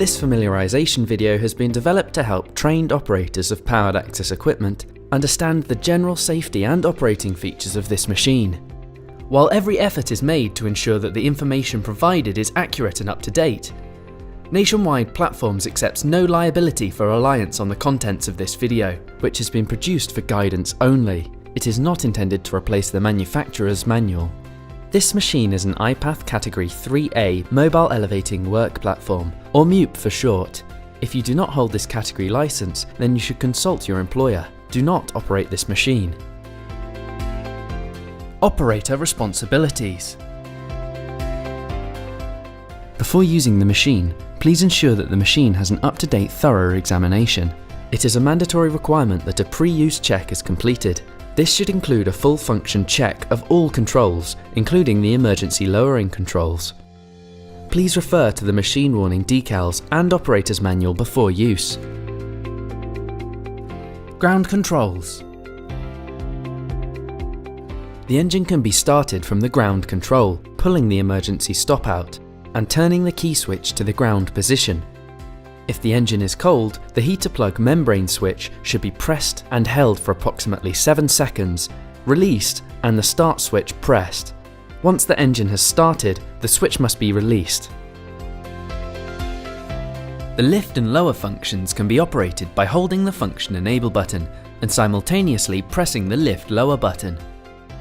This familiarisation video has been developed to help trained operators of powered access equipment understand the general safety and operating features of this machine. While every effort is made to ensure that the information provided is accurate and up to date, Nationwide Platforms accepts no liability for reliance on the contents of this video, which has been produced for guidance only. It is not intended to replace the manufacturer's manual. This machine is an IPAF Category 3A Mobile Elevating Work Platform, or MEWP for short. If you do not hold this category license, then you should consult your employer. Do not operate this machine. Operator responsibilities. Before using the machine, please ensure that the machine has an up-to-date thorough examination. It is a mandatory requirement that a pre-use check is completed. This should include a full function check of all controls, including the emergency lowering controls. Please refer to the machine warning decals and operator's manual before use. Ground controls. The engine can be started from the ground control, pulling the emergency stop out and turning the key switch to the ground position. If the engine is cold, the heater plug membrane switch should be pressed and held for approximately 7 seconds, released, and the start switch pressed. Once the engine has started, the switch must be released. The lift and lower functions can be operated by holding the function enable button and simultaneously pressing the lift lower button.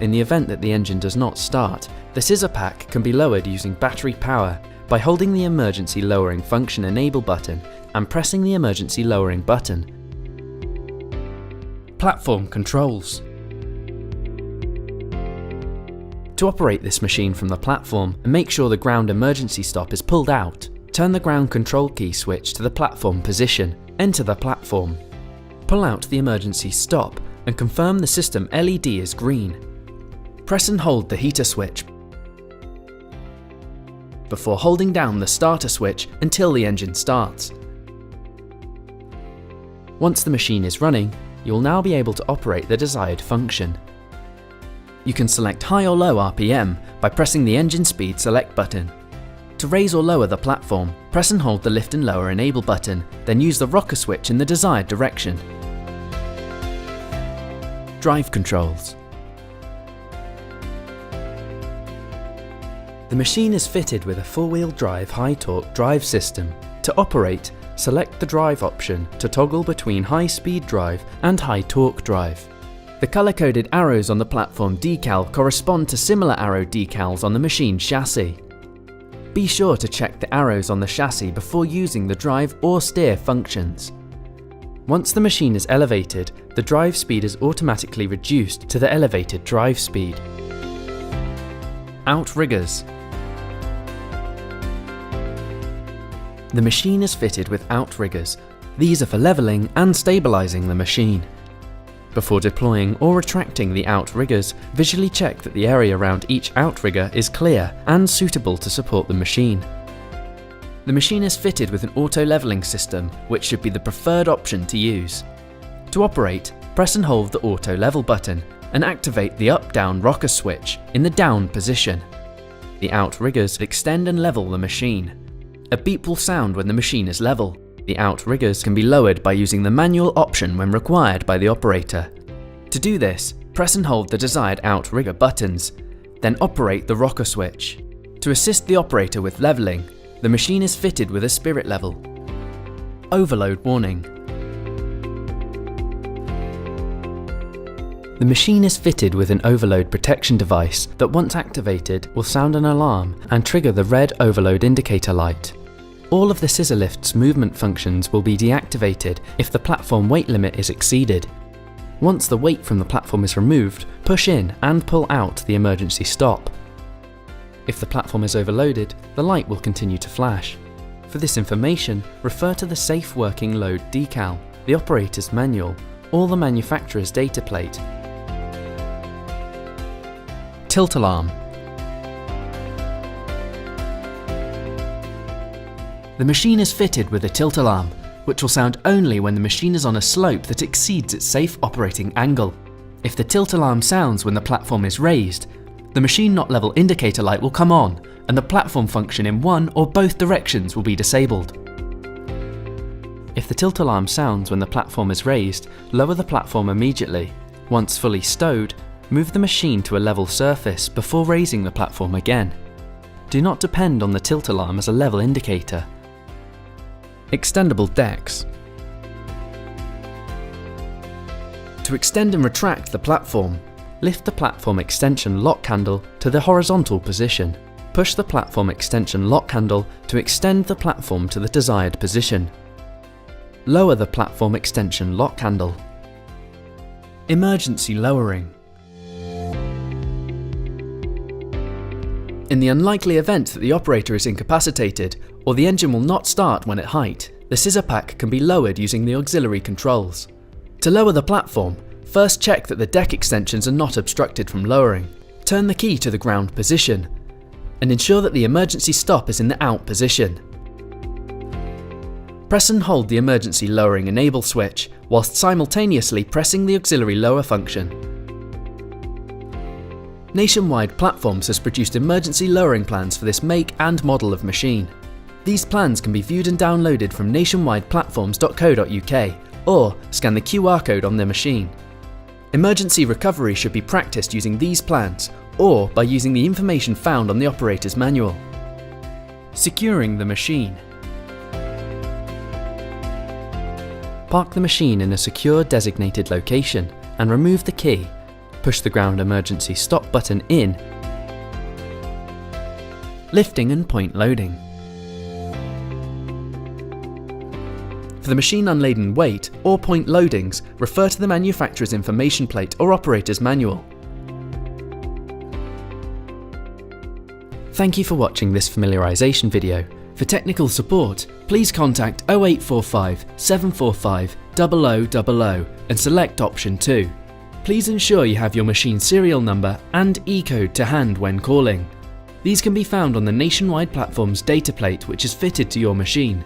In the event that the engine does not start, the scissor pack can be lowered using battery power by holding the emergency lowering function enable button and pressing the emergency lowering button. Platform controls. To operate this machine from the platform and make sure the ground emergency stop is pulled out, turn the ground control key switch to the platform position, enter the platform. Pull out the emergency stop and confirm the system LED is green. Press and hold the heater switch before holding down the starter switch until the engine starts. Once the machine is running, you will now be able to operate the desired function. You can select high or low RPM by pressing the engine speed select button. To raise or lower the platform, press and hold the lift and lower enable button, then use the rocker switch in the desired direction. Drive controls. The machine is fitted with a four-wheel drive high-torque drive system. To operate, select the drive option to toggle between high-speed drive and high-torque drive. The colour-coded arrows on the platform decal correspond to similar arrow decals on the machine chassis. Be sure to check the arrows on the chassis before using the drive or steer functions. Once the machine is elevated, the drive speed is automatically reduced to the elevated drive speed. Outriggers. The machine is fitted with outriggers. These are for levelling and stabilising the machine. Before deploying or retracting the outriggers, visually check that the area around each outrigger is clear and suitable to support the machine. The machine is fitted with an auto levelling system, which should be the preferred option to use. To operate, press and hold the auto level button and activate the up-down rocker switch in the down position. The outriggers extend and level the machine. A beep will sound when the machine is level. The outriggers can be lowered by using the manual option when required by the operator. To do this, press and hold the desired outrigger buttons, then operate the rocker switch. To assist the operator with levelling, the machine is fitted with a spirit level. Overload warning. The machine is fitted with an overload protection device that once activated will sound an alarm and trigger the red overload indicator light. All of the scissor lift's movement functions will be deactivated if the platform weight limit is exceeded. Once the weight from the platform is removed, push in and pull out the emergency stop. If the platform is overloaded, the light will continue to flash. For this information, refer to the Safe Working Load decal, the operator's manual, or the manufacturer's data plate. Tilt alarm. The machine is fitted with a tilt alarm, which will sound only when the machine is on a slope that exceeds its safe operating angle. If the tilt alarm sounds when the platform is raised, the machine not level indicator light will come on and the platform function in one or both directions will be disabled. If the tilt alarm sounds when the platform is raised, lower the platform immediately. Once fully stowed, move the machine to a level surface before raising the platform again. Do not depend on the tilt alarm as a level indicator. Extendable decks. To extend and retract the platform, lift the platform extension lock handle to the horizontal position. Push the platform extension lock handle to extend the platform to the desired position. Lower the platform extension lock handle. Emergency lowering. In the unlikely event that the operator is incapacitated or the engine will not start when at height, the scissor pack can be lowered using the auxiliary controls. To lower the platform, first check that the deck extensions are not obstructed from lowering. Turn the key to the ground position and ensure that the emergency stop is in the out position. Press and hold the emergency lowering enable switch whilst simultaneously pressing the auxiliary lower function. Nationwide Platforms has produced emergency lowering plans for this make and model of machine. These plans can be viewed and downloaded from nationwideplatforms.co.uk or scan the QR code on the machine. Emergency recovery should be practiced using these plans or by using the information found on the operator's manual. Securing the machine. Park the machine in a secure designated location and remove the key. Push the ground emergency stop button in. Lifting and point loading. For the machine unladen weight or point loadings, refer to the manufacturer's information plate or operator's manual. Thank you for watching this familiarisation video. For technical support, please contact 0845 745 0000 and select option 2. Please ensure you have your machine serial number and E-code to hand when calling. These can be found on the Nationwide Platforms data plate which is fitted to your machine.